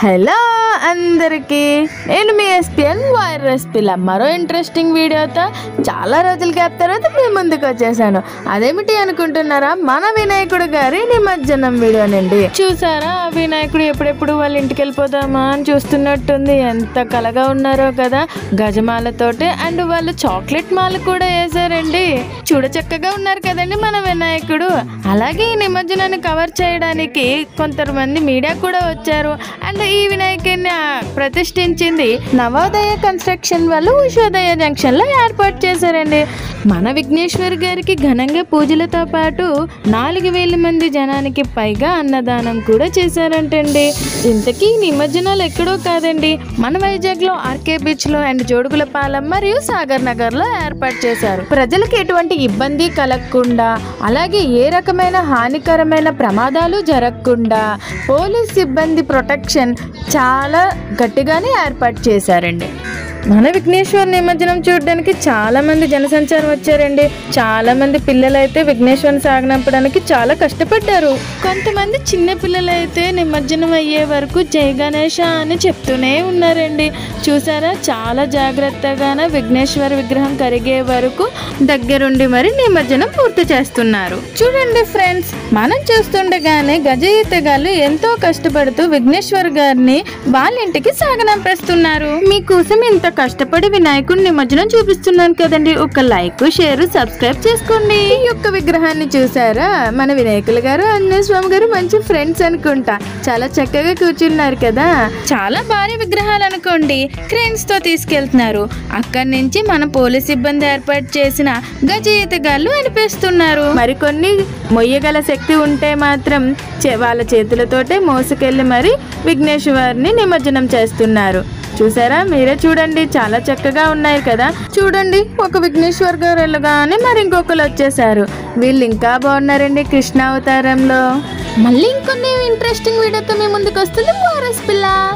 Hello అందరికీ, నేను మీ SPN virus పిల్ల మరో ఇంట్రెస్టింగ్ వీడియోతో చాలా రోజుల గ్యాప్ తర్వాత మీ ముందుకు వచ్చేసాను. అదేమిటి అనుకుంటున్నారా? మన వినాయకుడు గారి నిమజ్జనం వీడియోనండి. చూసారా, ఆ వినాయకుడు ఎప్పుడెప్పుడు వాళ్ళ ఇంటికి వెళ్ళిపోదామా అని చూస్తున్నట్టుంది. ఎంత కలగా ఉన్నారో కదా, గజమాలతోటి. అండ్ వాళ్ళు చాక్లెట్ మాల కూడా వేసారండి. చూడ చక్కగా ఉన్నారు కదండి మన వినాయకుడు. అలాగే ఈ నిమజ్జనాన్ని కవర్ చేయడానికి కొంతమంది మీడియా కూడా వచ్చారు. అండ్ ఈ వినాయకుడిని ప్రతిష్ఠించింది నవోదయ కన్స్ట్రక్షన్ వాళ్ళు ఉషోదయ జంక్షన్ లో ఏర్పాటు చేశారండి. మన విఘ్నేశ్వర్ గారికి ఘనంగా పూజలతో పాటు 4000 మంది జనానికి పైగా అన్నదానం కూడా చేశారంటండి. ఇంతకీ నిమజ్జనాలు ఎక్కడో కాదండి, మన వైజాగ్ లో ఆర్కే బీచ్ లో అండ్ జోడుగులపాలెం మరియు సాగర్ నగర్ లో ఏర్పాటు చేశారు. ప్రజలకు ఎటువంటి ఇబ్బంది కలగకుండా, అలాగే ఏ రకమైన హానికరమైన ప్రమాదాలు జరగకుండా పోలీస్ సిబ్బంది ప్రొటెక్షన్ చాలా గట్టిగానే ఏర్పాటు చేశారండి. మన విఘ్నేశ్వర్ నిమజ్జనం చూడడానికి చాలా మంది జనసంచారం వచ్చారండి. చాలా మంది పిల్లలైతే విఘ్నేశ్వరిని సాగనంపడానికి చాలా కష్టపడ్డారు. కొంతమంది చిన్న పిల్లలైతే నిమజ్జనం అయ్యే వరకు జై గణేష అని చెప్తూనే ఉన్నారండి. చూసారా, చాలా జాగ్రత్తగానే విఘ్నేశ్వర విగ్రహం కరిగే వరకు దగ్గరుండి మరి నిమజ్జనం పూర్తి చేస్తున్నారు. చూడండి ఫ్రెండ్స్, మనం చూస్తుండగానే గజ ఈతగాళ్ళు ఎంతో కష్టపడుతూ విఘ్నేశ్వర్ గారిని వాళ్ళ ఇంటికి సాగనంపేస్తున్నారు. మీకోసం ఇంత కష్టపడి వినాయకుడి నిమజ్జనం చూపిస్తున్నాను కదండి. ఒక లైక్, షేర్, సబ్స్క్రైబ్ చేసుకోండి. ఈ యొక్క విగ్రహాన్ని చూసారా, మన వినాయకులు గారు ఆంజనేయ స్వామి గారు మంచి ఫ్రెండ్స్ అనుకుంటా. చాలా చక్కగా కూర్చున్నారు కదా. చాలా భారీ విగ్రహాలు అనుకోండి, క్రేన్స్ తో తీసుకెళ్తున్నారు. అక్కడి నుంచి మన పోలీస్ సిబ్బంది ఏర్పాటు చేసిన గజ ఈతగాళ్ళు అనిపిస్తున్నారు. మరికొన్ని మొయ్యగల శక్తి ఉంటే మాత్రం వాళ్ళ చేతులతోటే మోసుకెళ్ళి మరి విఘ్నేశ్వరిని నిమజ్జనం చేస్తున్నారు. చూసారా, మీరే చూడండి, చాలా చక్కగా ఉన్నాయి కదా. చూడండి, ఒక విఘ్నేశ్వర్ గారు వెళ్ళగానే మరి ఇంకొకరు వచ్చేసారు. వీళ్ళు ఇంకా బాగున్నారండి కృష్ణ అవతారంలో. మళ్ళీ ఇంకొన్ని ఇంట్రెస్టింగ్ వీడియోతో మీ ముందుకు వస్తుంది వైరస్ పిల్ల.